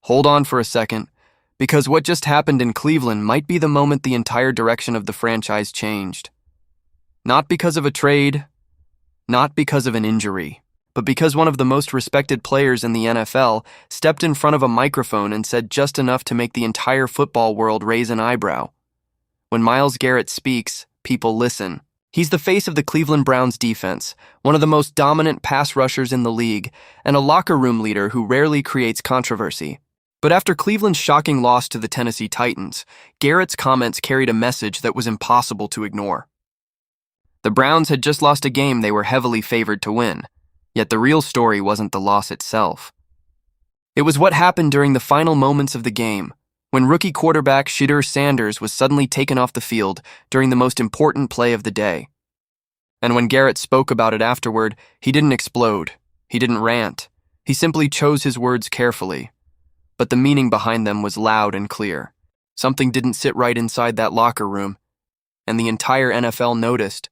Hold on for a second, because what just happened in Cleveland might be the moment the entire direction of the franchise changed. Not because of a trade, not because of an injury, but because one of the most respected players in the NFL stepped in front of a microphone and said just enough to make the entire football world raise an eyebrow. When Myles Garrett speaks, people listen. He's the face of the Cleveland Browns defense, one of the most dominant pass rushers in the league, and a locker room leader who rarely creates controversy. But after Cleveland's shocking loss to the Tennessee Titans, Garrett's comments carried a message that was impossible to ignore. The Browns had just lost a game they were heavily favored to win, yet the real story wasn't the loss itself. It was what happened during the final moments of the game, when rookie quarterback Shedeur Sanders was suddenly taken off the field during the most important play of the day. And when Garrett spoke about it afterward, he didn't explode, he didn't rant, he simply chose his words carefully. But the meaning behind them was loud and clear. Something didn't sit right inside that locker room, and the entire NFL noticed.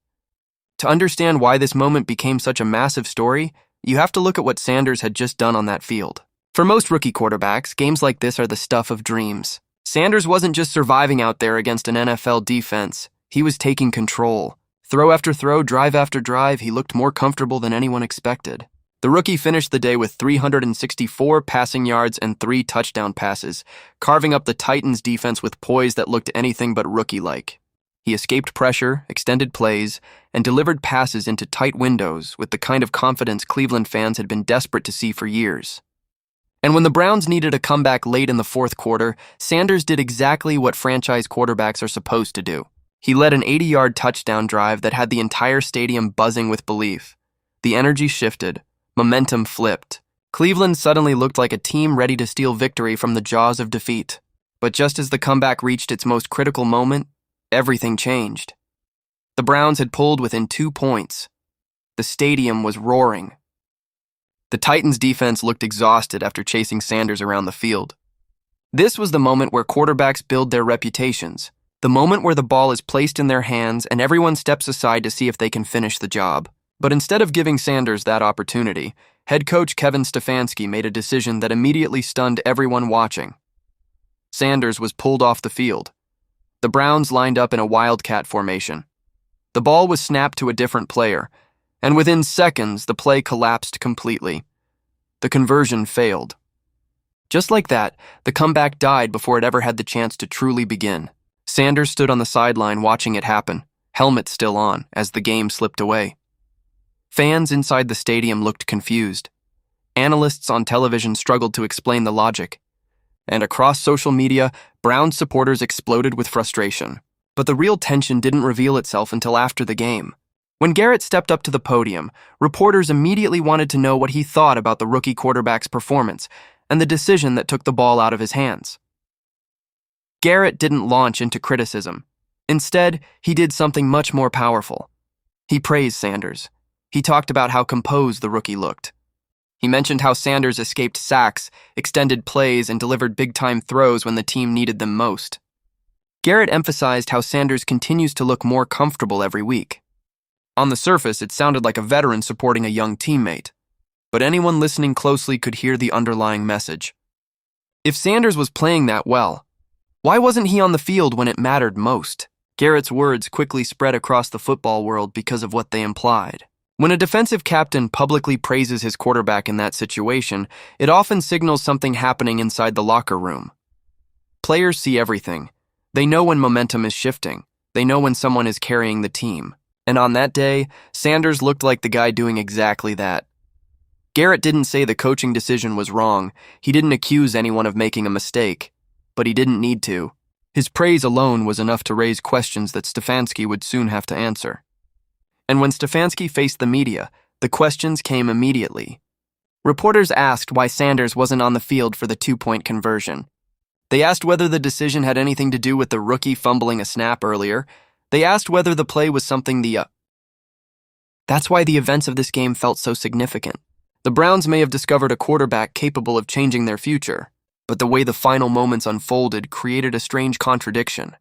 To understand why this moment became such a massive story, you have to look at what Sanders had just done on that field. For most rookie quarterbacks, games like this are the stuff of dreams. Sanders wasn't just surviving out there against an NFL defense. He was taking control. Throw after throw, drive after drive, he looked more comfortable than anyone expected. The rookie finished the day with 364 passing yards and 3 touchdown passes, carving up the Titans' defense with poise that looked anything but rookie-like. He escaped pressure, extended plays, and delivered passes into tight windows with the kind of confidence Cleveland fans had been desperate to see for years. And when the Browns needed a comeback late in the fourth quarter, Sanders did exactly what franchise quarterbacks are supposed to do. He led an 80-yard touchdown drive that had the entire stadium buzzing with belief. The energy shifted. Momentum flipped. Cleveland suddenly looked like a team ready to steal victory from the jaws of defeat. But just as the comeback reached its most critical moment, everything changed. The Browns had pulled within 2 points. The stadium was roaring. The Titans' defense looked exhausted after chasing Sanders around the field. This was the moment where quarterbacks build their reputations, the moment where the ball is placed in their hands and everyone steps aside to see if they can finish the job. But instead of giving Sanders that opportunity, head coach Kevin Stefanski made a decision that immediately stunned everyone watching. Sanders was pulled off the field. The Browns lined up in a wildcat formation. The ball was snapped to a different player, and within seconds, the play collapsed completely. The conversion failed. Just like that, the comeback died before it ever had the chance to truly begin. Sanders stood on the sideline watching it happen, helmet still on, as the game slipped away. Fans inside the stadium looked confused. Analysts on television struggled to explain the logic. And across social media, Browns supporters exploded with frustration. But the real tension didn't reveal itself until after the game. When Garrett stepped up to the podium, reporters immediately wanted to know what he thought about the rookie quarterback's performance and the decision that took the ball out of his hands. Garrett didn't launch into criticism. Instead, he did something much more powerful. He praised Sanders. He talked about how composed the rookie looked. He mentioned how Sanders escaped sacks, extended plays, and delivered big-time throws when the team needed them most. Garrett emphasized how Sanders continues to look more comfortable every week. On the surface, it sounded like a veteran supporting a young teammate, but anyone listening closely could hear the underlying message. If Sanders was playing that well, why wasn't he on the field when it mattered most? Garrett's words quickly spread across the football world because of what they implied. When a defensive captain publicly praises his quarterback in that situation, it often signals something happening inside the locker room. Players see everything. They know when momentum is shifting. They know when someone is carrying the team. And on that day, Sanders looked like the guy doing exactly that. Garrett didn't say the coaching decision was wrong. He didn't accuse anyone of making a mistake. But he didn't need to. His praise alone was enough to raise questions that Stefanski would soon have to answer. And when Stefanski faced the media, the questions came immediately. Reporters asked why Sanders wasn't on the field for the 2-point conversion. They asked whether the decision had anything to do with the rookie fumbling a snap earlier. They asked whether the play was something That's why the events of this game felt so significant. The Browns may have discovered a quarterback capable of changing their future, but the way the final moments unfolded created a strange contradiction.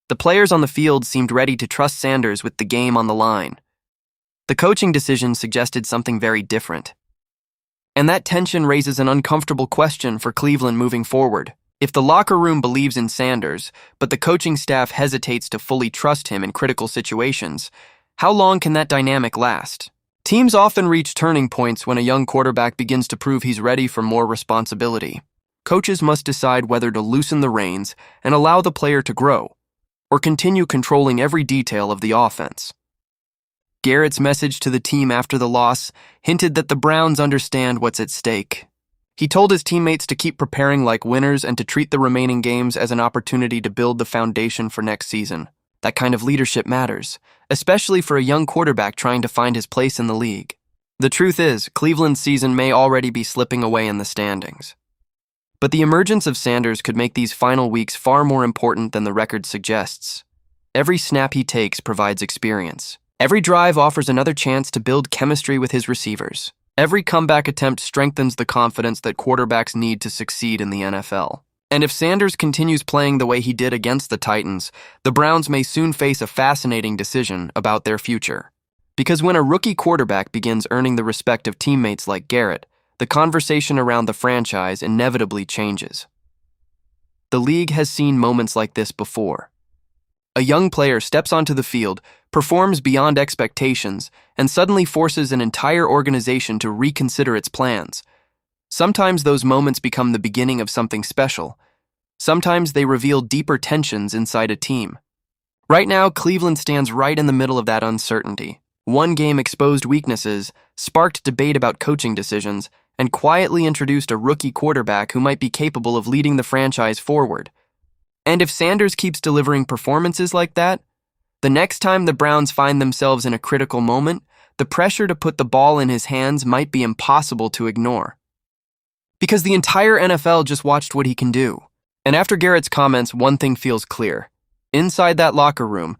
The players on the field seemed ready to trust Sanders with the game on the line. The coaching decision suggested something very different. And that tension raises an uncomfortable question for Cleveland moving forward. If the locker room believes in Sanders, but the coaching staff hesitates to fully trust him in critical situations, how long can that dynamic last? Teams often reach turning points when a young quarterback begins to prove he's ready for more responsibility. Coaches must decide whether to loosen the reins and allow the player to grow, or continue controlling every detail of the offense. Garrett's message to the team after the loss hinted that the Browns understand what's at stake. He told his teammates to keep preparing like winners and to treat the remaining games as an opportunity to build the foundation for next season. That kind of leadership matters, especially for a young quarterback trying to find his place in the league. The truth is, Cleveland's season may already be slipping away in the standings. But the emergence of Sanders could make these final weeks far more important than the record suggests. Every snap he takes provides experience. Every drive offers another chance to build chemistry with his receivers. Every comeback attempt strengthens the confidence that quarterbacks need to succeed in the NFL. And if Sanders continues playing the way he did against the Titans, the Browns may soon face a fascinating decision about their future. Because when a rookie quarterback begins earning the respect of teammates like Garrett, the conversation around the franchise inevitably changes. The league has seen moments like this before. A young player steps onto the field, performs beyond expectations, and suddenly forces an entire organization to reconsider its plans. Sometimes those moments become the beginning of something special. Sometimes they reveal deeper tensions inside a team. Right now, Cleveland stands right in the middle of that uncertainty. One game exposed weaknesses, sparked debate about coaching decisions, and quietly introduced a rookie quarterback who might be capable of leading the franchise forward. And if Sanders keeps delivering performances like that, the next time the Browns find themselves in a critical moment, the pressure to put the ball in his hands might be impossible to ignore. Because the entire NFL just watched what he can do. And after Garrett's comments, one thing feels clear. Inside that locker room,